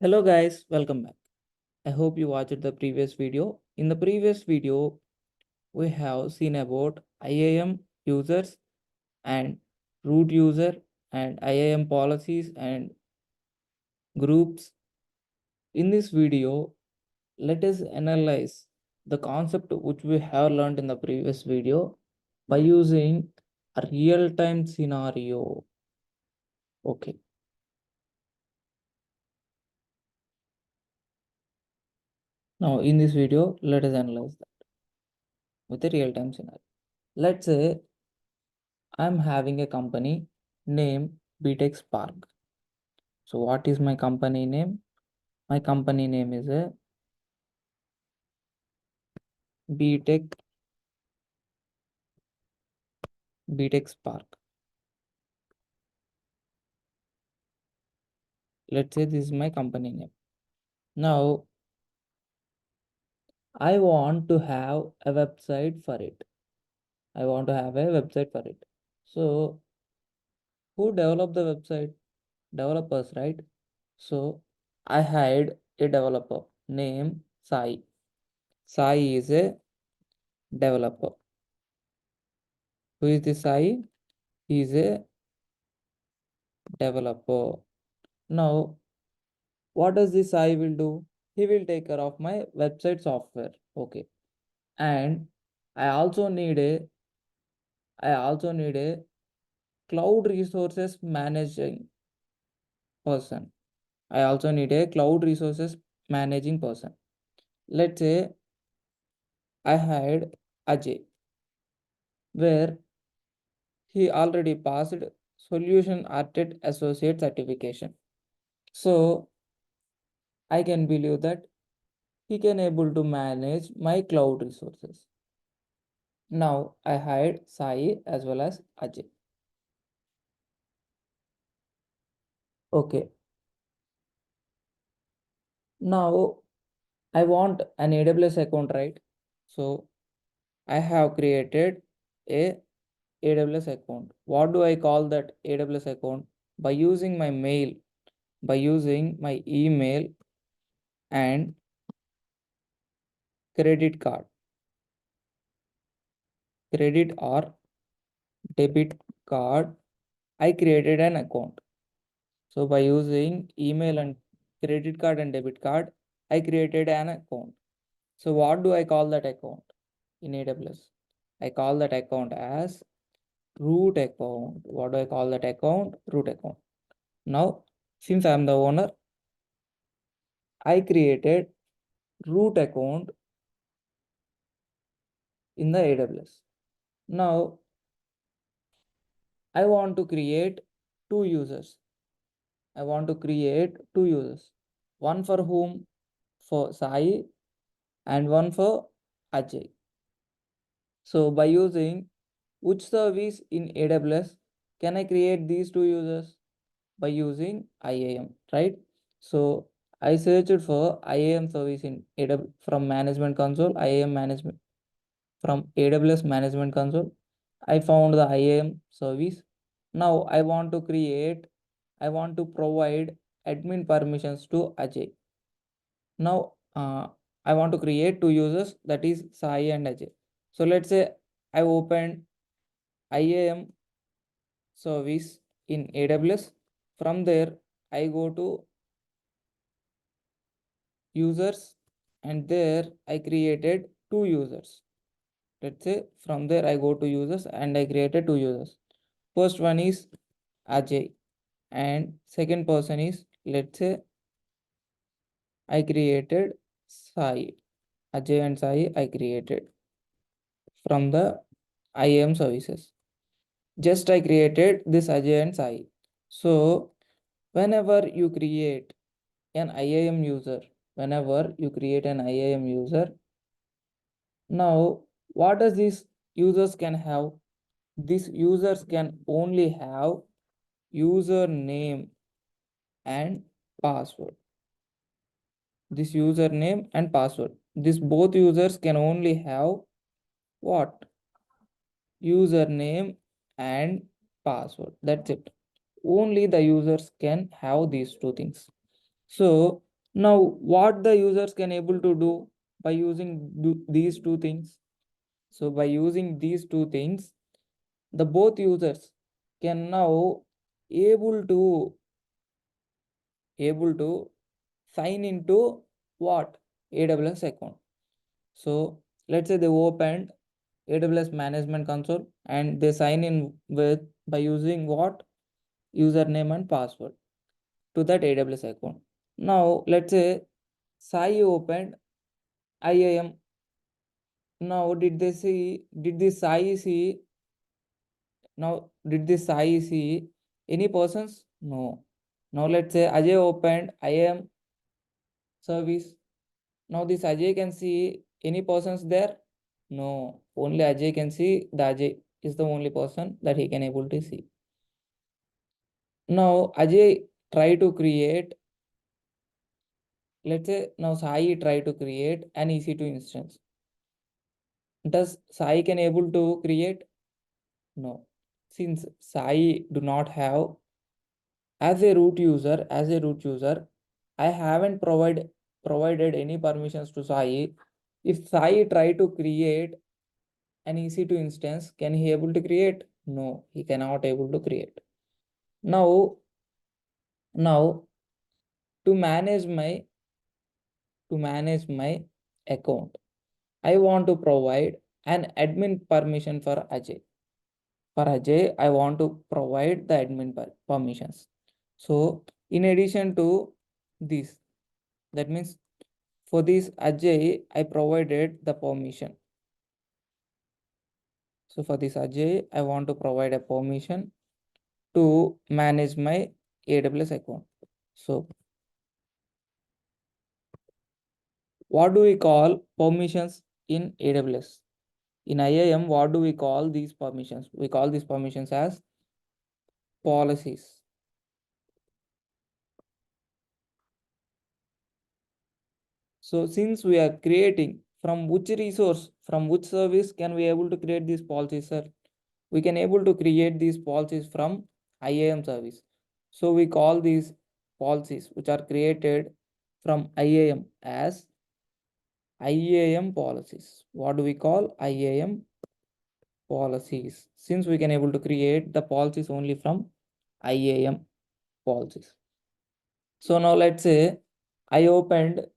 Hello guys, welcome back. I hope you watched the previous video. In the previous video, we have seen about IAM users and root user and IAM policies and groups. In this video, let us analyze the concept which we have learned in the previous video by using a real-time scenario. Okay. Now in this video, let us analyze that with a real-time scenario. Let's say I'm having a company named BTech Spark. So what is my company name? My company name is a BTech Spark. Let's say this is my company name. Now I want to have a website for it. I want to have a website for it. So who developed the website? Developers, right? So I hired a developer named Sai. Sai is a developer. Who is this Sai? He is a developer. Now, what does this I will do? He will take care of my website software. Okay. And I also need a I also need a cloud resources managing person. I also need a cloud resources managing person. Let's say I hired Ajay, where he already passed solution architect associate certification. So I can believe that he can able to manage my cloud resources. Now I hired Sai as well as Ajay. Okay. Now I want an AWS account, right? So I have created a AWS account. What do I call that AWS account? By using my mail, by using my email and credit card, credit or debit card, I created an account. So by using email and credit card and debit card, I created an account. So what do I call that account in AWS? I call that account as root account. What do I call that account? Root account. Now, since I am the owner, I created root account in the AWS. Now, I want to create two users. I want to create two users. One for whom? For Sai and one for Ajay. So by using which service in AWS can I create these two users? By using IAM, right? So I searched for IAM service in AWS from management console, IAM management from AWS management console. I found the IAM service. Now I want to provide admin permissions to Ajay. Now I want to create two users, that is Sai and Ajay. So let's say I opened IAM service in AWS. From there, I go to users and there I created two users. Let's say from there I go to users and I created two users. First one is Ajay and second person is, let's say, I created Sai. Ajay and Sai I created from the IAM services. Just I created this Ajay and Sai. So whenever you create an IAM user, whenever you create an IAM user, now what does these users can have? These users can only have username and password. This username and password. This both users can only have what? Username and password. That's it. Only the users can have these two things. So Now what the users can able to do by using these two things? So by using these two things, the both users can now able to able to sign into what? AWS account. So let's say they opened AWS management console and they sign in with by using what? Username and password to that AWS account. Now let's say Sai opened IAM. Now did this Sai see now did this Sai see any persons? No. Now let's say Ajay opened IAM service. Now this Ajay can see any persons there? No. Only Ajay can see. The Ajay is the only person that he can able to see. Now Ajay try to create, let's say now Sai try to create an EC2 instance. Does Sai can able to create? No. Since Sai do not have as a root user, I haven't provided any permissions to Sai. If Sai try to create an EC2 instance, can he able to create? No, he cannot able to create. Now to manage my account, I want to provide an admin permission for Ajay. For Ajay, I want to provide the admin permissions. So in addition to this, that means for this Ajay, I provided the permission. So for this Ajay, I want to provide a permission to manage my AWS account. So what do we call permissions in AWS? In IAM, what do we call these permissions? We call these permissions as policies. So since we are creating from which resource, from which service can we able to create these policies, sir? We can able to create these policies from IAM service. So we call these policies which are created from IAM as IAM policies. What do we call IAM policies? Since we can able to create the policies only from IAM policies. So now let's say I opened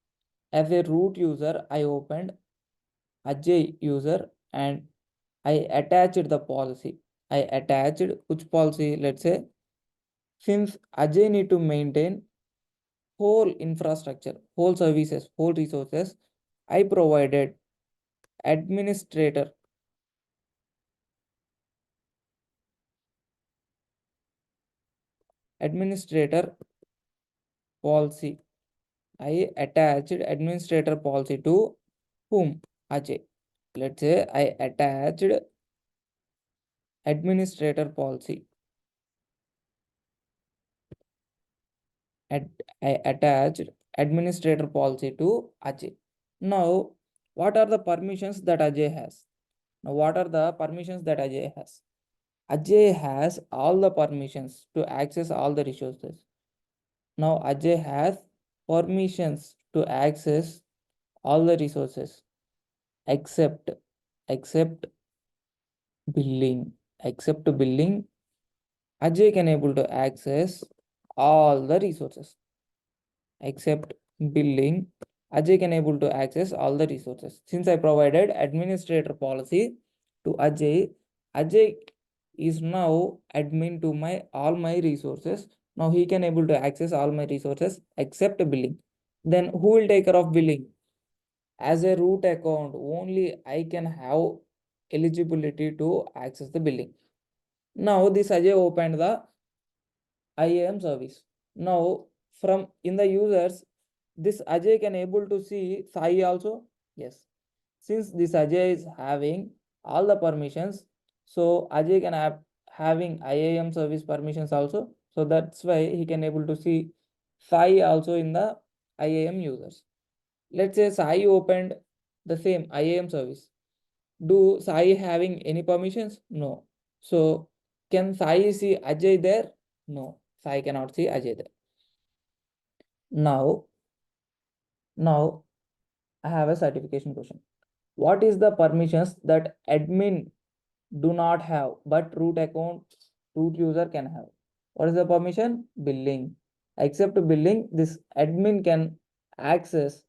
as a root user, I opened Ajay user and I attached the policy. I attached which policy? Let's say since Ajay need to maintain whole infrastructure, whole services, whole resources, I provided administrator administrator policy. I attached administrator policy to whom? Ajay. Let's say I attached administrator policy. I attached administrator policy to Ajay. Now, what are the permissions that Ajay has? Now, what are the permissions that Ajay has? Ajay has all the permissions to access all the resources. Now, Ajay has permissions to access all the resources except except billing. Except billing, Ajay can able to access all the resources. Except billing, Ajay can able to access all the resources. Since I provided administrator policy to Ajay, Ajay is now admin to my all my resources. Now he can able to access all my resources except billing. Then who will take care of billing? As a root account, only I can have eligibility to access the billing. Now this Ajay opened the IAM service. Now from in the users, this Ajay can able to see Sai also. Yes. Since this Ajay is having all the permissions, so Ajay can have having IAM service permissions also. So that's why he can able to see Sai also in the IAM users. Let's say Sai opened the same IAM service. Do Sai having any permissions? No. So can Sai see Ajay there? No. Sai cannot see Ajay there. Now Now I have a certification question. What is the permissions that admin do not have but root user can have? What is the permission? Billing. Except billing, this admin can access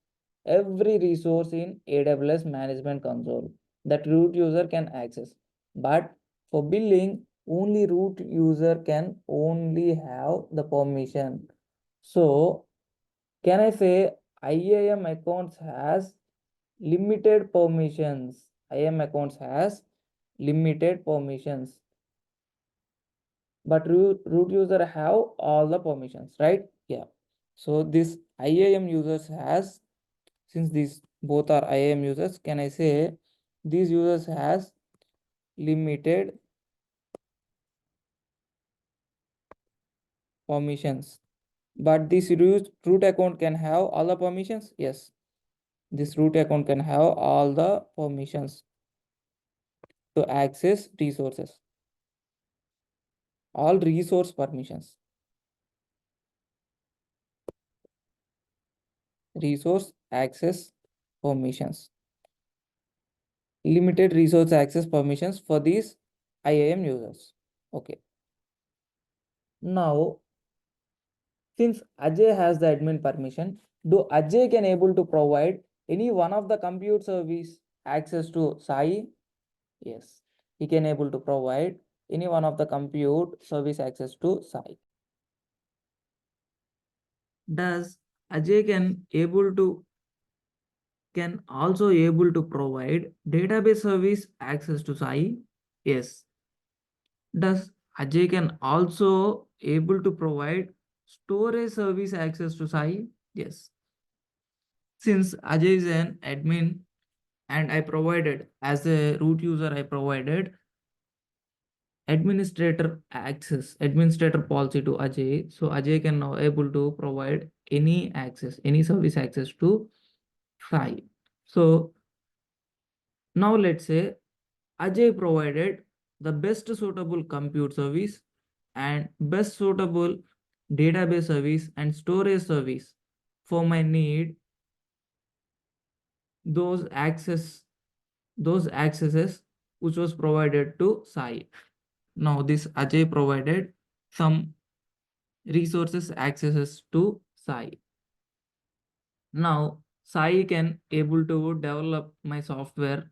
every resource in AWS management console that root user can access. But for billing, only root user can only have the permission. So can I say IAM accounts has limited permissions? IAM accounts has limited permissions, but root user have all the permissions, right? Yeah. So this IAM users has, since these both are IAM users, can I say these users has limited permissions, but this root account can have all the permissions? Yes, this root account can have all the permissions to access resources, all resource permissions, resource access permissions, limited resource access permissions for these IAM users. Okay. Now, since Ajay has the admin permission, do Ajay can able to provide any one of the compute service access to Sai? Yes, he can able to provide any one of the compute service access to Sai. Does Ajay can also able to provide database service access to Sai? Yes. Does Ajay can also able to provide storage service access to Sai? Yes. Since Ajay is an admin and I provided as a root user, I provided administrator policy to Ajay. So Ajay can now able to provide any access, any service access to Sai. So now let's say Ajay provided the best suitable compute service and best suitable database service and storage service for my need. Those accesses which was provided to Sai. Now this Ajay provided some resources accesses to Sai. Now Sai can able to develop my software,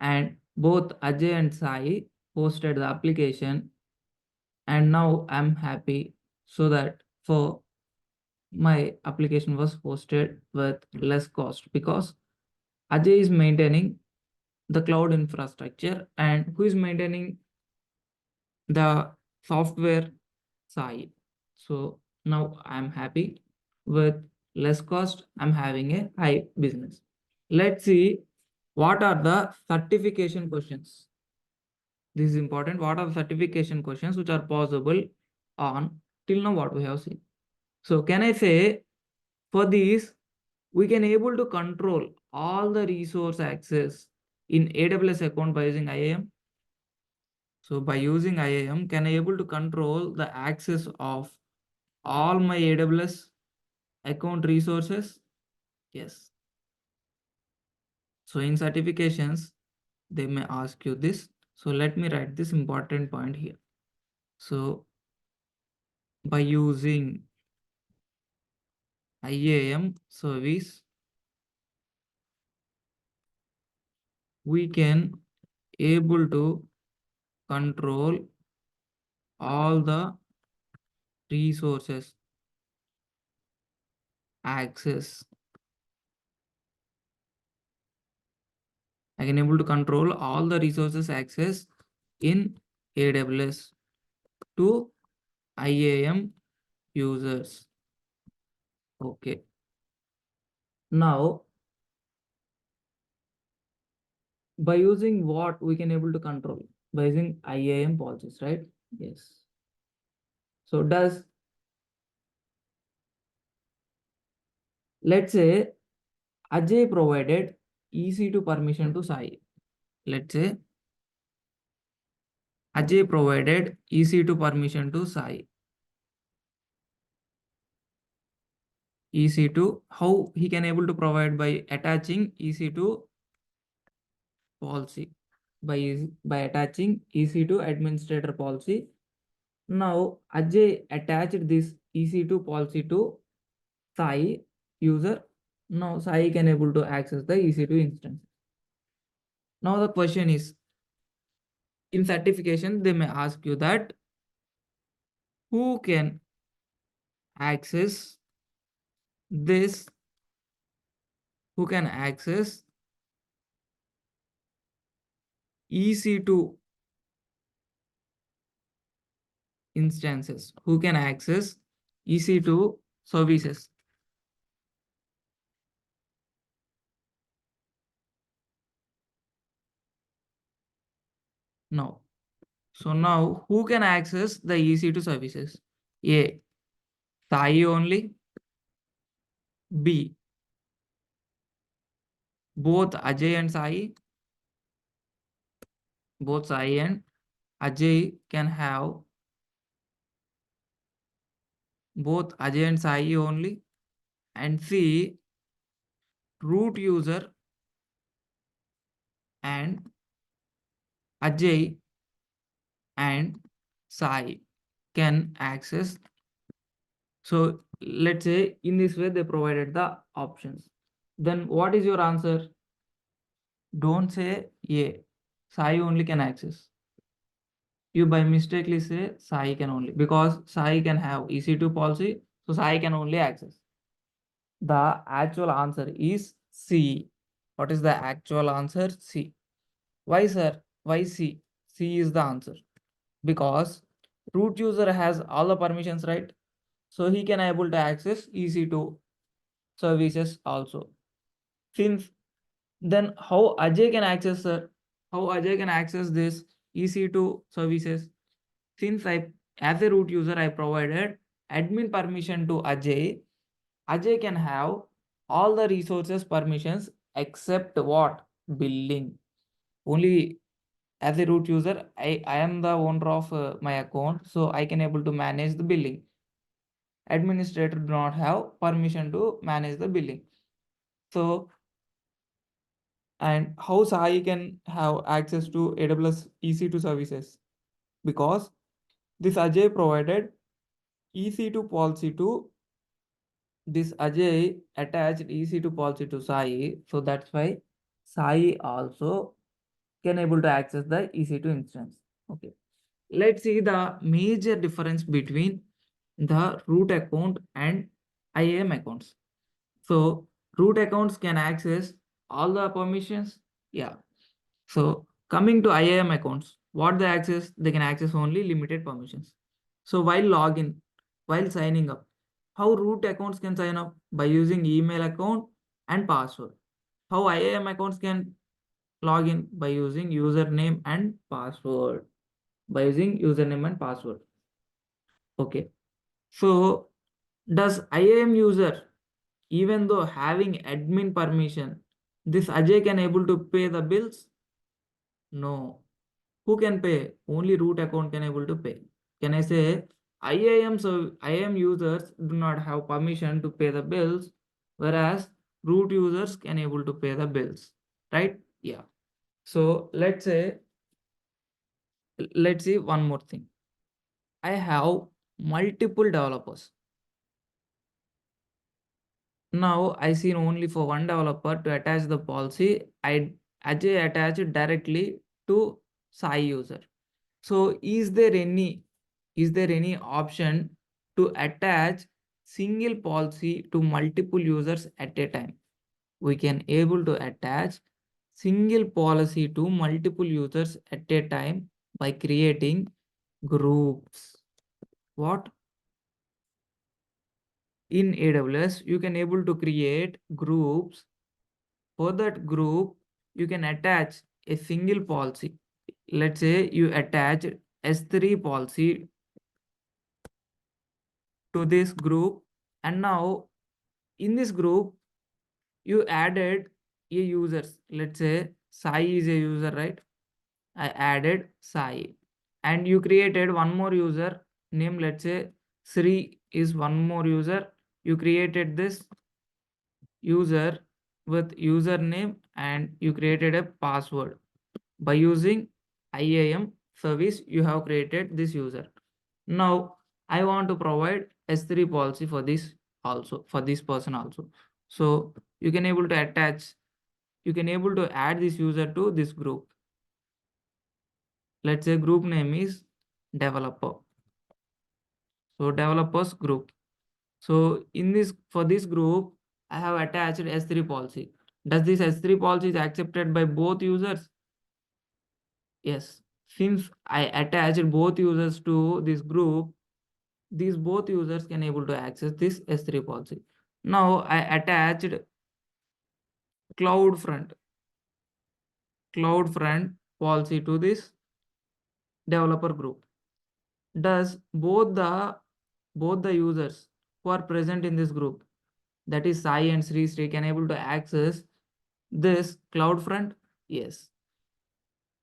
and both Ajay and Sai hosted the application, and now I'm happy so that for my application was hosted with less cost because Ajay is maintaining the cloud infrastructure and who is maintaining the software side. So now I'm happy with less cost. I'm having a high business. Let's see what are the certification questions. This is important. What are the certification questions which are possible on till now what we have seen? So can I say for these we can able to control all the resource access in AWS account by using IAM? So by using IAM, can I able to control the access of all my AWS account resources? Yes. So in certifications, they may ask you this. So let me write this important point here. So by using IAM service, we can able to control all the resources access. I can able to control all the resources access in AWS to IAM users. Okay. Now, by using what we can able to control? By using IAM policies, right? Yes. So let's say Ajay provided EC2 permission to Sai. Let's say Ajay provided EC2 permission to Sai. EC2, how he can able to provide by attaching EC2 policy, by attaching EC2 administrator policy. Now Ajay attached this EC2 policy to Sai user. Now Sai can able to access the EC2 instance. Now the question is, in certification they may ask you that who can access this, who can access EC2 instances, who can access EC2 services. Now, so now who can access the EC2 services? A, Sai only. B, both Ajay and Sai. Both Sai and Ajay can have, both Ajay and Sai only. And C, root user and Ajay and Sai can access. So let's say in this way they provided the options. Then what is your answer? Don't say A, Sai only can access. You by mistakenly say Sai can only, because Sai can have EC2 policy, so Sai can only access. The actual answer is C. What is the actual answer? C. Why, sir? Why C? C is the answer. Because root user has all the permissions, right? So he can able to access EC2 services also. Since then how Ajay can access, sir? How Ajay can access this EC2 services? Since I, as a root user, I provided admin permission to Ajay. Ajay can have all the resources permissions except what? Billing. Only as a root user, I am the owner of my account, so I can able to manage the billing. Administrator do not have permission to manage the billing. So, and how Sai can have access to AWS EC2 services? Because this Ajay provided EC2 policy to, this Ajay attached EC2 policy to Sai, so that's why Sai also can able to access the EC2 instance. Okay, let's see the major difference between the root account and IAM accounts. So root accounts can access all the permissions. Yeah. So coming to IAM accounts, what they access? They can access only limited permissions. So while login, while signing up, how root accounts can sign up? By using email account and password. How IAM accounts can log in? By using username and password. By using username and password. Okay. So does IAM user, even though having admin permission, this Ajay can able to pay the bills? No. Who can pay? Only root account can able to pay. Can I say IAM, so IAM users do not have permission to pay the bills, whereas root users can able to pay the bills, right? Yeah. So let's see one more thing. I have multiple developers. Now I see only for one developer to attach the policy. Ajay attach it directly to Sai user. So is there any option to attach single policy to multiple users at a time? We can able to attach single policy to multiple users at a time by creating groups. What? In AWS, you can able to create groups. For that group, you can attach a single policy. Let's say you attach S3 policy to this group, and now in this group you added a users. Let's say Sai is a user, right? I added Sai, and you created one more user name. Let's say Sri is one more user you created this user with username and you created a password. By using IAM service, you have created this user. Now I want to provide S3 policy for this also, for this person also. So you can able to attach, you can able to add this user to this group. Let's say group name is developer. So developers group. So in this, for this group, I have attached S3 policy. Does this S3 policy is accepted by both users? Yes. Since I attached both users to this group, these both users can able to access this S3 policy. Now I attached CloudFront policy to this developer group. Does both the users who are present in this group, that is Sai and Sri can able to access this CloudFront? Yes,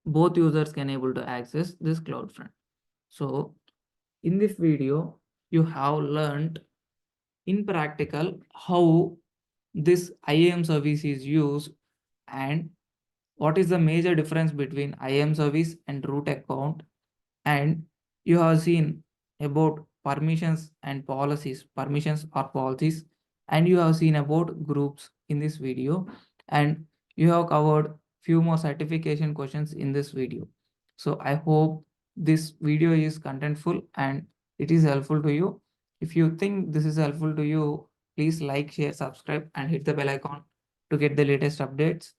both users can able to access this CloudFront. So in this video, you have learned in practical how this IAM service is used and what is the major difference between IAM service and root account, and you have seen about permissions and policies, permissions or policies, and you have seen about groups in this video, and you have covered few more certification questions in this video. So I hope this video is contentful and it is helpful to you. If you think this is helpful to you, please like, share, subscribe and hit the bell icon to get the latest updates.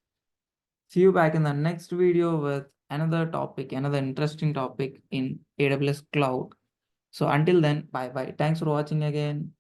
See you back in the next video with another topic, another interesting topic in AWS Cloud. So until then, bye bye. Thanks for watching again.